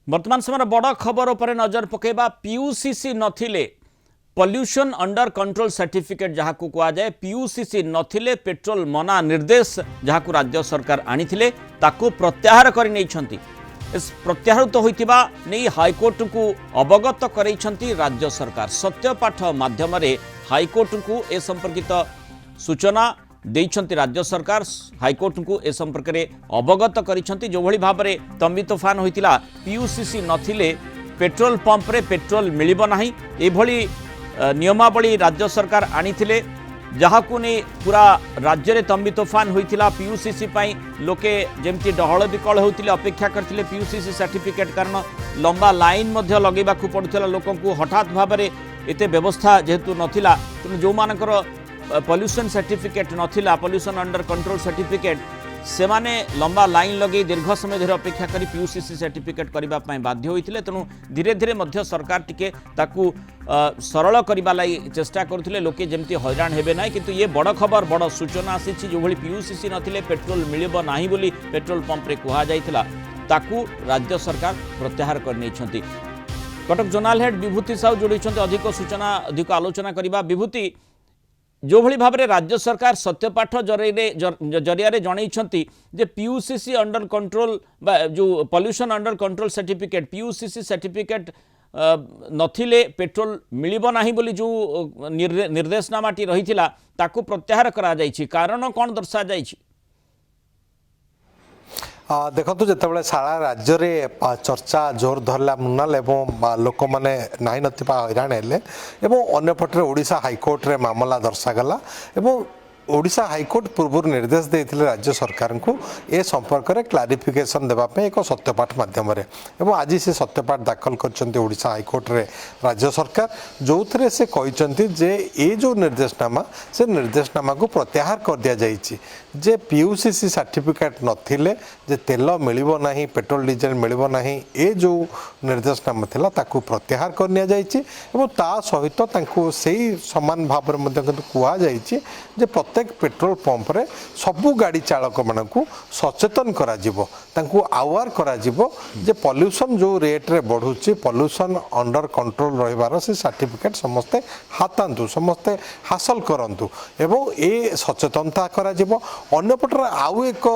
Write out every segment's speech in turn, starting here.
वर्तमान समय बड़ खबर पर नजर पकेबा पीयूसीसी नथिले पॉल्यूशन अंडर कंट्रोल सर्टिफिकेट जहाँ को कहा जाए पीयूसीसी नथिले पेट्रोल मना निर्देश जहाँ को राज्य सरकार आनिथिले ताको प्रत्याहार कर नहीं प्रत्याहृत होइतिबा नहीं हाईकोर्ट को अवगत करैछंती राज्य सरकार सत्यपाठ माध्यम हाईकोर्ट को ए संपर्कित सूचना देइछंती राज्य सरकार हाईकोर्ट को ए संपर्क में अवगत करिछंती जो भली भाबरे तंबी तोफान होइतिला पीयूसीसी नथिले पेट्रोल पंप रे पेट्रोल मिलिबो नाही ए भली नियमावली राज्य सरकार आनिथिले जहाकू नहीं पूरा राज्य में तंबी तोफान होइतिला पीयूसीसी पाई लोके जेमती डहल विकल होतिले अपेक्षा करथिले पीयूसीसी सर्टिफिकेट कारण लंबा लाइन मध्य लगेबाकू पड़ुथिला लोकन को हठात भाबरे एते व्यवस्था जेहेतु नथिला तेणु जो मानकर पॉल्यूशन सर्टिफिकेट नथिला पॉल्यूशन अंडर कंट्रोल सर्टिफिकेट से माने लंबा लाइन लगे दीर्घ समय धरि अपेक्षा करी पीयूसीसी सर्टिफिकेट करबा पई बाध्य होइतिले तेणु धीरे धीरे मध्य सरकार टिके ताकू सरल करबा लाई चेष्टा करथिले लोके जेमती हैरान हेबे नाही किंतु ये बड़ खबर बड़ सूचना आसीछि जो भली पीयूसीसी नथिले पेट्रोल मिलिबो नाही बोली पेट्रोल पंप रे कुहा जाइतिला ताकू राज्य सरकार प्रत्याहार कर नैछंती। कटक जोनाल हेड विभूति साहू जोड़ी अधिक सूचना अधिक आलोचना करबा। विभूति जो भली भाव में राज्य सरकार सत्यपाठ जरिया जनई जे पीयूसीसी अंडर कंट्रोल जो pollution under control certificate PUCC certificate नथिले पेट्रोल मिलिबो नाही बोली जो निर्देशनामाटी रहिथिला ताकू प्रत्याहार करा जाइछि कारण कोन दर्शा जाइछि? देखो जिते सारा राज्य में चर्चा जोर धरला मुनाल एवं लोक मैंने नाई नैराण हेले अंपटे ओडिशा हाईकोर्ट रे मामला दर्शागला ओडिशा हाईकोर्ट पूर्व निर्देश देते राज्य सरकार को ए संपर्क में क्लारिफिकेशन देवाई एक सत्यपाठ मध्यम आज से सत्यपाठ दाखल कर हाईकोर्ट रे राज्य सरकार जो थे से कहते जे ये जो निर्देशनामा से निर्देशनामा को प्रत्याहार कर दि जाइए जे पीयूसीसी सर्टिफिकेट नथिले जे तेल मिलिबो नाही पेट्रोल डीजेल मिलिबो नाही ए जो निर्देशनामा थिला ताकू प्रत्याहार कर निया जाइए एवं ता सहित तांको सेही समान भाव में कहुआ जाइए जे प्रत्येक पेट्रोल पंप रे सबु गाड़ी चालक मानकू सचेतन करा जिवो तांको आवार करा जिवो जे पॉल्यूशन जो रेट रे बढ़ुची पॉल्यूशन अंडर कंट्रोल रहिबार से सर्टिफिकेट समस्ते हातांतु समस्ते हासिल करंतु एवं ए सचेतनता करा जिवो। अन्यपटर आउ एक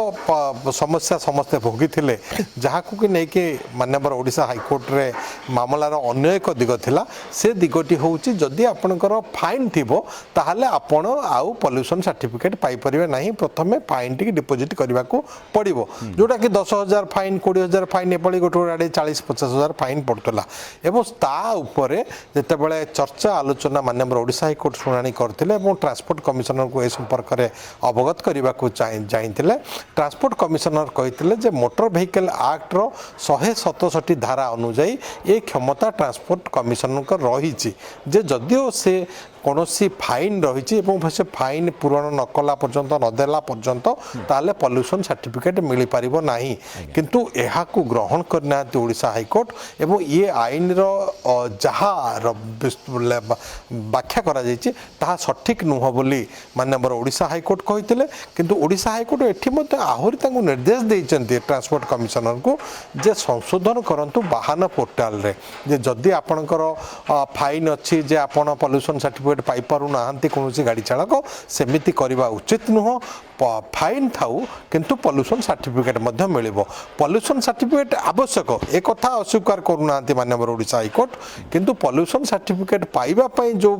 समस्या समस्ते भोगी थिले जहाकू कि नेके माननीय ओडिशा हाईकोर्ट रे मामलार अन्य एक दिग थिला से दिगटी होउची जदि आपनकर फाइन थिबो ताहाले आपण आउ पॉल्यूशन सर्टिफिकेट पाई परिबे नाही प्रथमे फाइन टी डिपोजिट करबा को पड़िबो जोटा कि 10,000 फाइन 20,000 फाइन एपली गोटे गाड़ी 40-50,000 फाइन पड़तला एवं ता उपरे जेते बेले चर्चा आलोचना माननीय ओडिशा हाईकोर्ट शुनानी करथिले एवं ट्रांसपोर्ट कमिशनर को ए संपर्क रे अवगत करबा को जाइथिले ट्रांसपोर्ट कमिशनर कहिथिले जे मोटर व्हीकल एक्ट रो 167 धारा अनुसार ए क्षमता ट्रांसपोर्ट कमिशनर को रही जे जदियो से कौन फाइन रही से फाइन पूरण न कला पर्यंत नदेला पर्यंत ताले पॉल्यूशन सर्टिफिकेट मिल पार ना किंतु यह ग्रहण करना ओडिशा हाईकोर्ट एवं ये आईन जहाँ व्याख्या करा सठिक नुह बोली माननीय ओडिशा हाईकोर्ट कहते किंतु ओडिशा हाईकोर्ट एटी आहरी निर्देश देते ट्रांसपोर्ट कमिशनर को जे संशोधन करंतु वाहन पोर्टाल रे जे जदि आपणकर फाइन अच्छी जे आपण पॉल्यूशन सर्टिफिकेट पाई पारु नाहंती कोनोसी गाड़ी चालक सेमिति करबा उचित नुह फाइन थाउ किंतु पॉल्यूशन सर्टिफिकेट मध्य मिलिबो पॉल्यूशन सर्टिफिकेट आवश्यक एक कथा अस्वीकार करूना माननीय ओडिशा हाईकोर्ट किंतु पॉल्यूशन सर्टिफिकेट पाइबा पई जो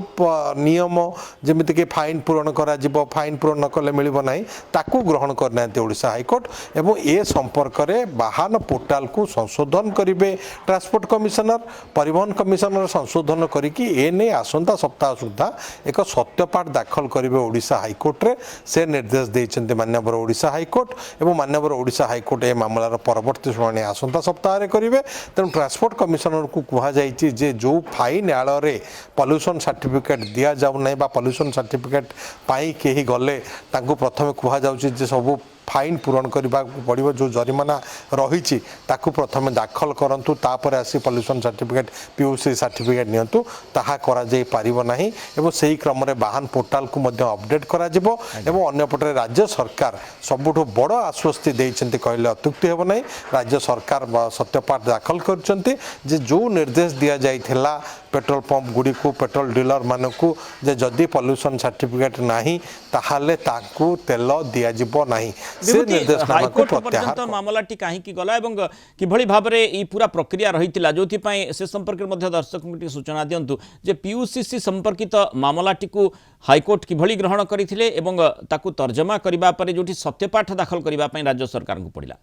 नियम जेमिति कि फाइन पूरण करा जिवो फाइन पूरण न कले मिलिबो नाही ताकू ग्रहण करना ओडिशा हाईकोर्ट एवं ए संपर्क रे वाहन पोर्टाल को संशोधन करिवे ट्रांसपोर्ट कमिशनर परिवहन कमिशनर संशोधन करिकि ए नै आसंता सप्ताह सुधा एक सत्यपाठ दाखल करिवे ओडिशा हाईकोर्ट रे से निर्देश दे माननीय ओडिशा हाईकोर्ट एवं माननीय ओडिशा हाईकोर्ट ए मामलार परवर्ती शुणाणी आसंता सप्ताह करेंगे तेणु ट्रांसपोर्ट कमिशनर को कहुई जे जो फाइन आड़ में पॉल्यूशन सर्टिफिकेट दि जाऊना पॉल्यूशन सर्टिफिकेट पाई कहीं गले प्रथम कहुचे सब फाइन पूरण करने पड़ो जो जरिमाना रही ताकू प्रथम दाखल करूँ तापर आसी पॉल्यूशन सर्टिफिकेट पीयूसी सर्टिफिकेट नियंतु ताहा करा जाई पारिबो नाही एवं सही क्रम रे वाहन पोर्टाल को मध्य अपडेट करा जिवो एवं अन्य पटे राज्य सरकार सबुठु बड़ आश्वस्ति देइछन्ति कहले अत्युक्ति हेबो नाही राज्य सरकार सत्यपाठ दाखल करछन्ति जे जो निर्देश दिया जाइथिला पेट्रोल पंप गुडी को पेट्रोल डीलर मानकू जे जदि पॉल्यूशन सर्टिफिकेट नाही ताहाले ताकू तेल दिया जिवो नाही से निर्देशनामा को प्रत्याहार मामलाटी कहीं गला एवं किभଳି भाबरे ई पूरा प्रक्रिया रहितिला जोथि पई से संपर्क मध्य दर्शक को सूचना दियंतु जे पीयूसीसी संपर्कित मामलाटी को हाईकोर्ट किभଳି ग्रहण करथिले एवं ताकू तर्जमा करिबा परे जोथि सत्यपाठ दाखल करिबा पई राज्य सरकार को पड़िला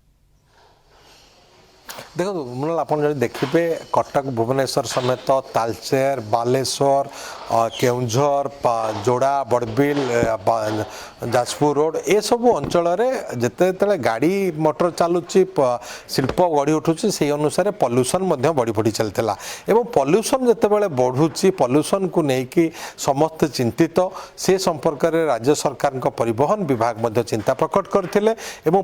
देखो मुनाल आप देखिए कटक भुवनेश्वर समेत तालचेर बालेश्वर केउझर जोड़ा बड़बिल जाजपुर रोड ए सब अंचल जिते गाड़ी मोटर चलुची शिल्प गढ़ी उठुची से अनुसार पॉल्यूशन बढ़ी बढ़ी चलता एवं पॉल्यूशन जिते बढ़ुची पॉल्यूशन को लेकिन समस्त चिंतित से संपर्क में राज्य सरकार परिवहन विभाग चिंता प्रकट करते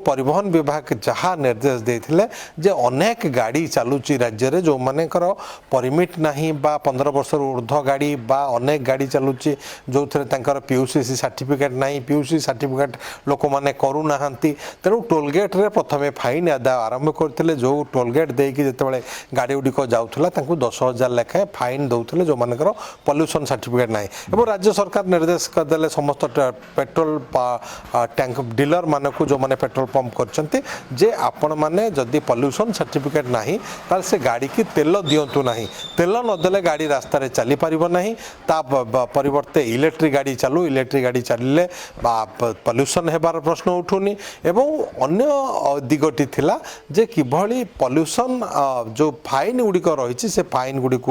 परिवहन विभाग जहाँ निर्देश देते जे अनेक गाड़ी चलुची राज्य रे जो मानेकर परमिट नहीं बा 15 वर्ष ऊर्ध्व गाड़ी बा अनेक गाड़ी चलुची जो थे पीयूसीसी सर्टिफिकेट नहीं पीयूसी सर्टिफिकेट लोक मैंने करू नाहंती तेणु टोलगेट रे प्रथमे फाइन आदाय आरंभ करते जो टोलगेट देकी जितेबाला गाड़ी गुड़िक जाऊला 10,000 लेखाएं फाइन दौले जो मानकर पॉल्यूशन सर्टिफिकेट नहीं एवं राज्य सरकार निर्देश करदे समस्त पेट्रोल टैंक डीलर मानक जो मैंने पेट्रोल पंप करछन्ती जे आपण माने जदि पॉल्यूशन सर्टिफिकेट नहीं ताल से गाड़ी की तेल दिंतु ना तेल नदेले गाड़ी रास्ता रे चली पारिबो नहीं ता परिवर्ते इलेक्ट्रिक गाड़ी चालू इलेक्ट्रिक गाड़ी चलिले पॉल्यूशन हेबार प्रश्न उठुनी एवं अन्य दिगटी थिला जे किभଳି पॉल्यूशन जो फाइन गुड़िक रही से फाइन गुड़िक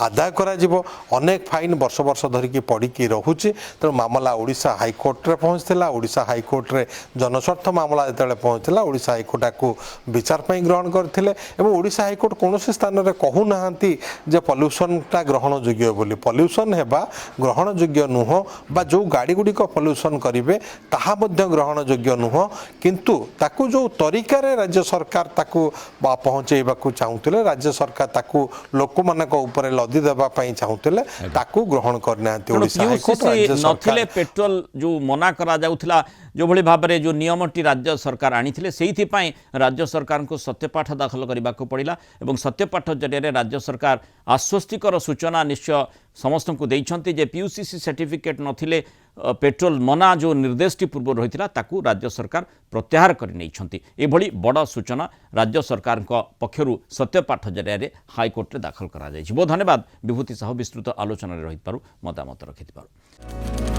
आदाय करा जिवो अनेक फाइन वर्ष वर्ष धरिकी पड़िकी रहुची तेणु मामला ओडिशा हाईकोर्ट रे पहुंचला ओडिशा हाईकोर्ट रे जनस्वार्थ मामला जेतेबेले पहुंचला ओडिशा हाईकोर्ट को विचार पई ग्रहण करथिले एवं ओडिशा हाईकोर्ट कौन स्थान में कहू ना जे पॉल्यूशन टा ग्रहण योग्य बोली पॉल्यूशन हेबा ग्रहण योग्य नुह बा जो गाड़ी गुड़िक पॉल्यूशन करिवे ताहा मध्य ग्रहण योग्य नुह किंतु ताकू जो तरीका रे राज्य सरकार ताकू पहुंचेबा को चाहूतिले राज्य सरकार ताकू लोक मानक ऊपर लदी देबा पई चाहूतिले ताकू ग्रहण करनांती ओडिशा हाईकोर्ट राज्य सरकार पेट्रोल जो मना करा जाउथला जो भली भाबरे जो नियमटी राज्य सरकार आनिथिले सेहिथि पई राज्य सरकार को सत्यपाठ दाखल करने को पड़ा और सत्यपाठ जरिए राज्य सरकार आश्वस्तिकर सूचना निश्चय समस्त को देइछन्ति जे पीयूसीसी सर्टिफिकेट नथिले पेट्रोल मना जो निर्देशटी पूर्व रही ताकू राज्य सरकार प्रत्याहार कर एभली बड़ सूचना राज्य सरकार पक्षरु सत्यपाठ जरिए हाईकोर्ट रे दाखल करा बहुत धन्यवाद विभूति साहू विस्तृत आलोचन रही मतामत रखि।